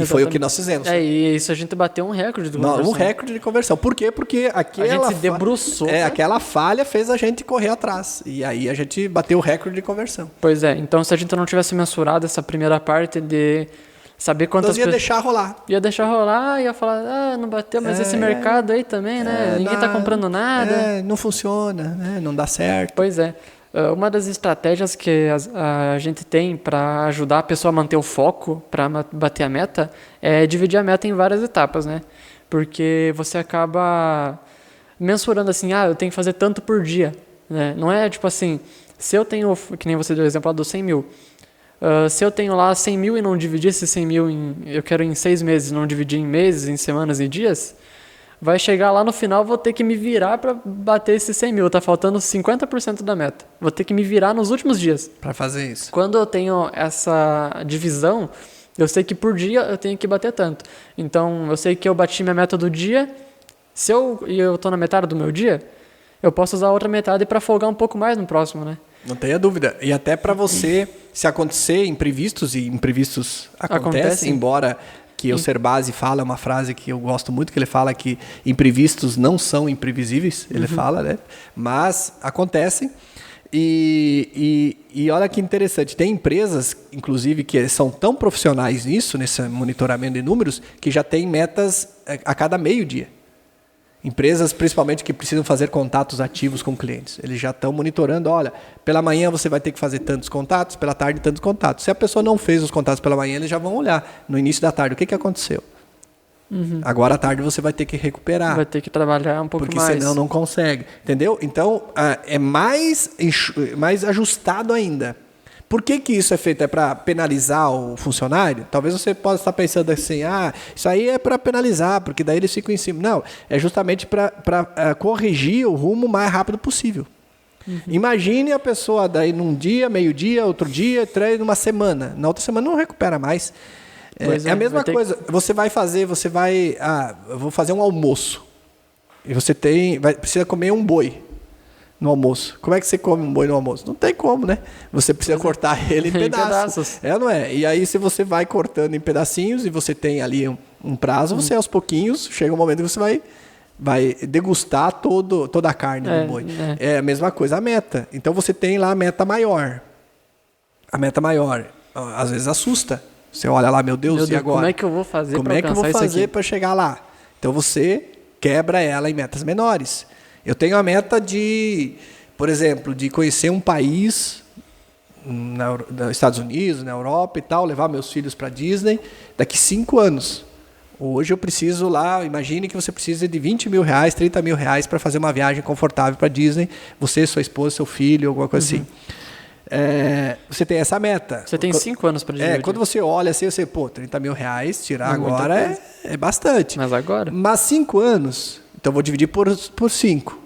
E foi o que nós fizemos. E isso a gente bateu um recorde de conversão. Um recorde de conversão. Por quê? Porque a gente se debruçou. Aquela falha fez a gente correr atrás. E aí a gente bateu o recorde de conversão. Pois é. Então, se a gente não tivesse mensurado essa primeira parte de saber quantas pessoas... Ia deixar rolar. Ia deixar rolar, ia falar, não bateu, mas esse mercado aí também, né? Ninguém está comprando nada. Não funciona, né? Não dá certo. Pois é. Uma das estratégias que a gente tem para ajudar a pessoa a manter o foco, para bater a meta, é dividir a meta em várias etapas, né? Porque você acaba mensurando assim, eu tenho que fazer tanto por dia, né? Não é tipo assim, se eu tenho, que nem você deu o exemplo lá dos 100 mil, se eu tenho lá 100 mil e não dividir esses 100 mil, eu quero em 6 meses, não dividir em meses, em semanas e dias, vai chegar lá no final, vou ter que me virar para bater esses 100 mil. Tá faltando 50% da meta. Vou ter que me virar nos últimos dias. Para fazer isso. Quando eu tenho essa divisão, eu sei que por dia eu tenho que bater tanto. Então, eu sei que eu bati minha meta do dia. Se eu estou na metade do meu dia, eu posso usar a outra metade para folgar um pouco mais no próximo, né? Não tenha dúvida. E até para você, se acontecer imprevistos, e imprevistos acontecem. Embora... que o Serbasi fala, é uma frase que eu gosto muito, que ele fala que imprevistos não são imprevisíveis, ele fala, né? Mas acontecem. E olha que interessante, tem empresas, inclusive, que são tão profissionais nisso, nesse monitoramento de números, que já tem metas a cada meio-dia. Empresas, principalmente, que precisam fazer contatos ativos com clientes. Eles já estão monitorando, olha, pela manhã você vai ter que fazer tantos contatos, pela tarde tantos contatos. Se a pessoa não fez os contatos pela manhã, eles já vão olhar no início da tarde. O que aconteceu? Agora à tarde você vai ter que recuperar. Vai ter que trabalhar um pouco mais. Porque senão não consegue. Entendeu? Então, é mais ajustado ainda. Por que isso é feito? É para penalizar o funcionário? Talvez você possa estar pensando assim, isso aí é para penalizar, porque daí eles ficam em cima. Não, é justamente para corrigir o rumo o mais rápido possível. Imagine a pessoa daí num dia, meio-dia, outro dia, treina numa semana. Na outra semana não recupera mais. É a mesma coisa. Você vai fazer, eu vou fazer um almoço. E você precisa comer um boi no almoço. Como é que você come um boi no almoço? Não tem como, né? Você precisa cortar ele em pedaços. Não é? E aí, se você vai cortando em pedacinhos e você tem ali um prazo, você aos pouquinhos, chega um momento que você vai degustar toda a carne do boi. É a mesma coisa a meta. Então, você tem lá a meta maior. A meta maior, às vezes, assusta. Você olha lá, meu Deus, e agora? Como é que eu vou fazer para chegar lá? Então, você quebra ela em metas menores. Eu tenho a meta por exemplo, de conhecer um país nos Estados Unidos, na Europa e tal, levar meus filhos para Disney daqui 5 anos. Hoje eu preciso lá, imagine que você precisa de 20 mil reais, 30 mil reais para fazer uma viagem confortável para Disney, você, sua esposa, seu filho, alguma coisa assim. Você tem essa meta. Você tem 5 anos para dividir. Quando você olha assim, 30 mil reais, tirar agora é bastante. Mas agora? Mas 5 anos, então vou dividir por 5.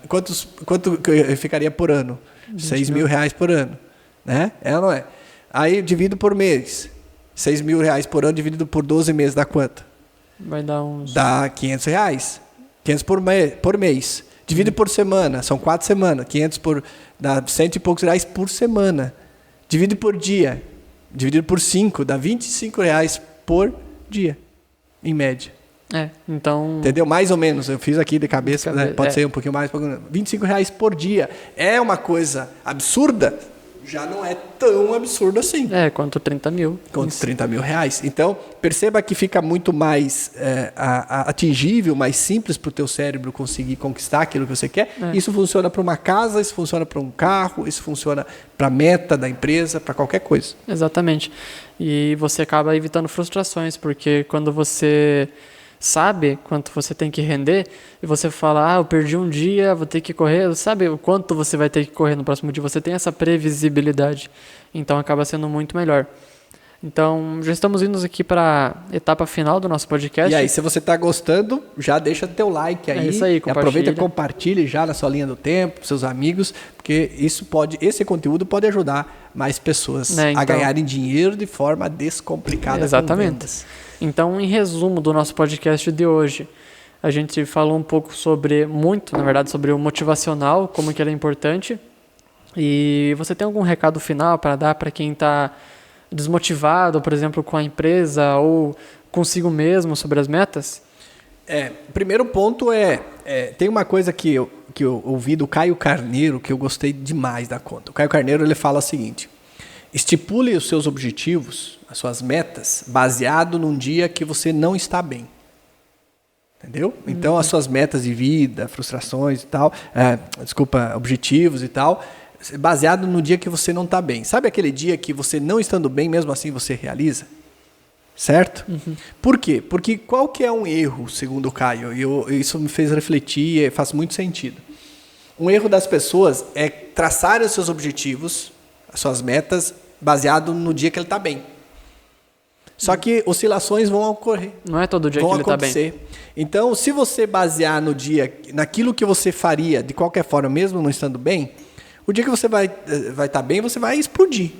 Quanto ficaria por ano? 6 mil reais por ano. Né? Não é? Aí divido por mês. 6 mil reais por ano dividido por 12 meses dá quanto? Vai dar uns... Dá 500 reais. 500 por mês. Divide por semana, são 4 semanas. 500 dá 100 e poucos reais por semana. Divide por dia. Dividido por 5, dá 25 reais por dia, em média. Então... Entendeu? Mais ou menos. Eu fiz aqui de cabeça, né? Pode ser um pouquinho mais. 25 reais por dia. É uma coisa absurda? Já não é tão absurdo assim. Quanto 30 mil. Quanto 30 mil reais. Então, perceba que fica muito mais atingível, mais simples para o teu cérebro conseguir conquistar aquilo que você quer. Isso funciona para uma casa, isso funciona para um carro, isso funciona para a meta da empresa, para qualquer coisa. Exatamente. E você acaba evitando frustrações, porque quando você sabe quanto você tem que render e você fala, eu perdi um dia, vou ter que correr, sabe o quanto você vai ter que correr no próximo dia, você tem essa previsibilidade, então acaba sendo muito melhor. Então, já estamos indo aqui para a etapa final do nosso podcast. E aí, se você está gostando, já deixa teu like aí. É isso aí, aproveita e compartilhe já na sua linha do tempo, seus amigos, porque esse conteúdo pode ajudar mais pessoas a ganharem dinheiro de forma descomplicada. Exatamente. Então, em resumo do nosso podcast de hoje, a gente falou um pouco sobre o motivacional, como que ele é importante. E você tem algum recado final para dar para quem está desmotivado, por exemplo, com a empresa ou consigo mesmo sobre as metas? Primeiro ponto tem uma coisa que eu ouvi do Caio Carneiro que eu gostei demais da conta. O Caio Carneiro ele fala o seguinte: estipule os seus objetivos, as suas metas, baseado num dia que você não está bem. Entendeu? Então, as suas metas de vida, frustrações e tal, objetivos e tal, baseado no dia que você não está bem. Sabe aquele dia que você não estando bem, mesmo assim você realiza? Certo? Por quê? Porque qual que é um erro, segundo o Caio? Isso me fez refletir e faz muito sentido. Um erro das pessoas é traçar os seus objetivos, as suas metas, baseado no dia que ele está bem. Só que oscilações vão ocorrer. Não é todo dia que ele está bem. Então, se você basear no dia, naquilo que você faria, de qualquer forma, mesmo não estando bem, o dia que você vai estar bem, você vai explodir.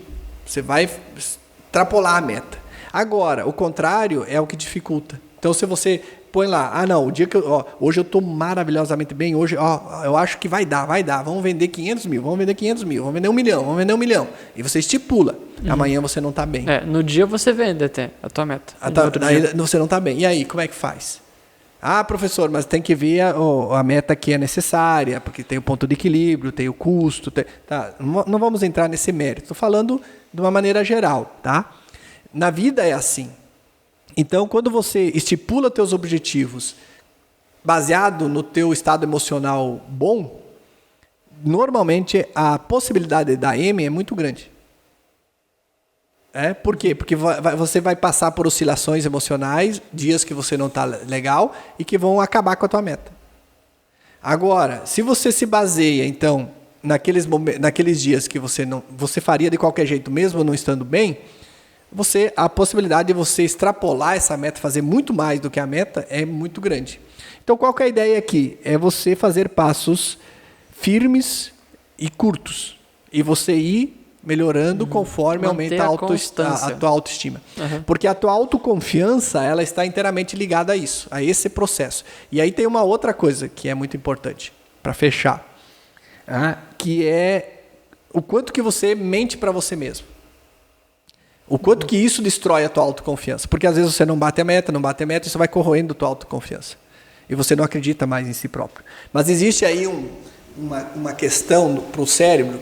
Você vai extrapolar a meta. Agora, o contrário é o que dificulta. Então, se você põe lá, o dia que hoje eu estou maravilhosamente bem, hoje eu acho que vai dar, vamos vender 500 mil, vamos vender 1 milhão, vamos vender 1 milhão. E você estipula, amanhã você não está bem. No dia você vende até a tua meta. Aí você não está bem. E aí, como é que faz? Professor, mas tem que ver a meta que é necessária, porque tem o ponto de equilíbrio, tem o custo. Não vamos entrar nesse mérito. Estou falando de uma maneira geral, tá? Na vida é assim. Então, quando você estipula teus objetivos baseado no teu estado emocional bom, normalmente a possibilidade da M é muito grande. Por quê? Porque você vai passar por oscilações emocionais, dias que você não está legal e que vão acabar com a tua meta. Agora, se você se baseia, então, naqueles dias que você faria de qualquer jeito, mesmo não estando bem, a possibilidade de você extrapolar essa meta, fazer muito mais do que a meta, é muito grande. Então, qual que é a ideia aqui? É você fazer passos firmes e curtos. E você ir melhorando conforme Manter aumenta a constância. a tua autoestima. Porque a tua autoconfiança, ela está inteiramente ligada a isso, a esse processo. E aí tem uma outra coisa que é muito importante, para fechar, que é o quanto que você mente para você mesmo. O quanto que isso destrói a tua autoconfiança. Porque às vezes você não bate a meta, e isso vai corroendo a tua autoconfiança. E você não acredita mais em si próprio. Mas existe aí uma questão para o cérebro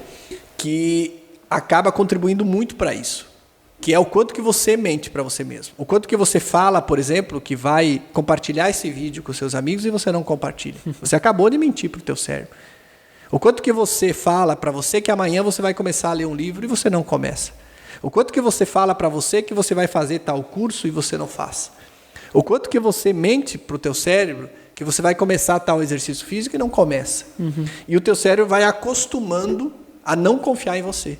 que acaba contribuindo muito para isso, que é o quanto que você mente para você mesmo. O quanto que você fala, por exemplo, que vai compartilhar esse vídeo com seus amigos e você não compartilha. Você acabou de mentir para o teu cérebro. O quanto que você fala para você que amanhã você vai começar a ler um livro e você não começa. O quanto que você fala para você que você vai fazer tal curso e você não faz. O quanto que você mente para o teu cérebro que você vai começar tal exercício físico e não começa. E o teu cérebro vai acostumando a não confiar em você.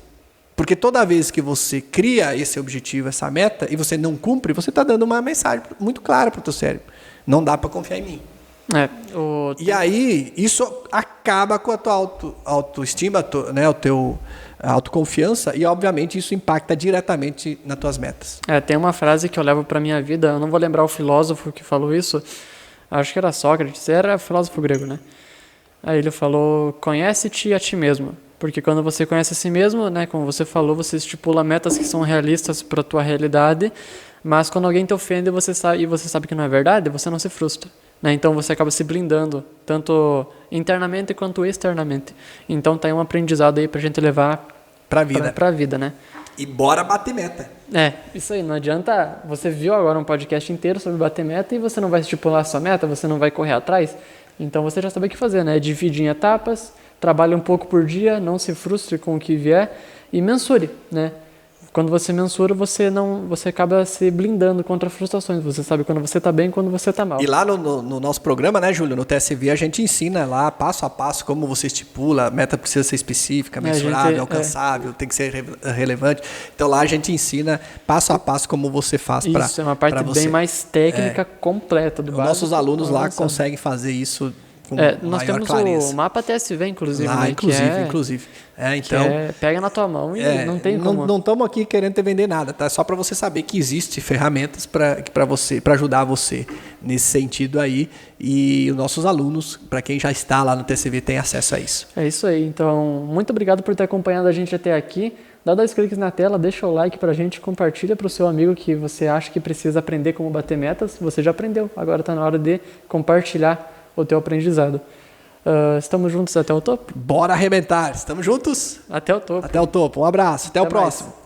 Porque toda vez que você cria esse objetivo, essa meta, e você não cumpre, você está dando uma mensagem muito clara para o teu cérebro. Não dá para confiar em mim. E aí, isso acaba com a tua autoestima, né, o teu autoconfiança, e obviamente isso impacta diretamente nas tuas metas. Tem uma frase que eu levo para minha vida, eu não vou lembrar o filósofo que falou isso, acho que era Sócrates, era filósofo grego, né? Aí ele falou, conhece-te a ti mesmo. Porque quando você conhece a si mesmo, né, como você falou, você estipula metas que são realistas para a tua realidade, mas quando alguém te ofende você sabe que não é verdade, você não se frustra. Né? Então você acaba se blindando, tanto internamente quanto externamente. Então tá aí um aprendizado aí pra gente levar pra vida, né? E bora bater meta. Isso aí, não adianta, você viu agora um podcast inteiro sobre bater meta e você não vai estipular a sua meta, você não vai correr atrás. Então você já sabe o que fazer, né? Dividir em etapas, trabalhe um pouco por dia, não se frustre com o que vier e mensure, né? Quando você mensura, você acaba se blindando contra frustrações. Você sabe quando você está bem e quando você está mal. E lá no nosso programa, né, Júlio, no TSV, a gente ensina lá, passo a passo, como você estipula, a meta precisa ser específica, mensurável, alcançável, tem que ser relevante. Então lá a gente ensina passo a passo como você faz para você. Isso, é uma parte bem mais técnica, completa do básico. Nossos alunos lá conseguem fazer isso com nós maior temos clareza. o mapa TSV, inclusive. Lá, né, inclusive. Então, pega na tua mão e não tem como. Não estamos aqui querendo te vender nada, tá? Só para você saber que existe ferramentas para ajudar você nesse sentido aí. E os nossos alunos, para quem já está lá no TCV, tem acesso a isso. É isso aí. Então, muito obrigado por ter acompanhado a gente até aqui. Dá 2 cliques na tela, deixa o like pra gente, compartilha pro seu amigo que você acha que precisa aprender como bater metas. Você já aprendeu, agora está na hora de compartilhar o teu aprendizado. Estamos juntos até o topo? Bora arrebentar, estamos juntos? Até o topo. Até o topo, um abraço, até o próximo. Mais.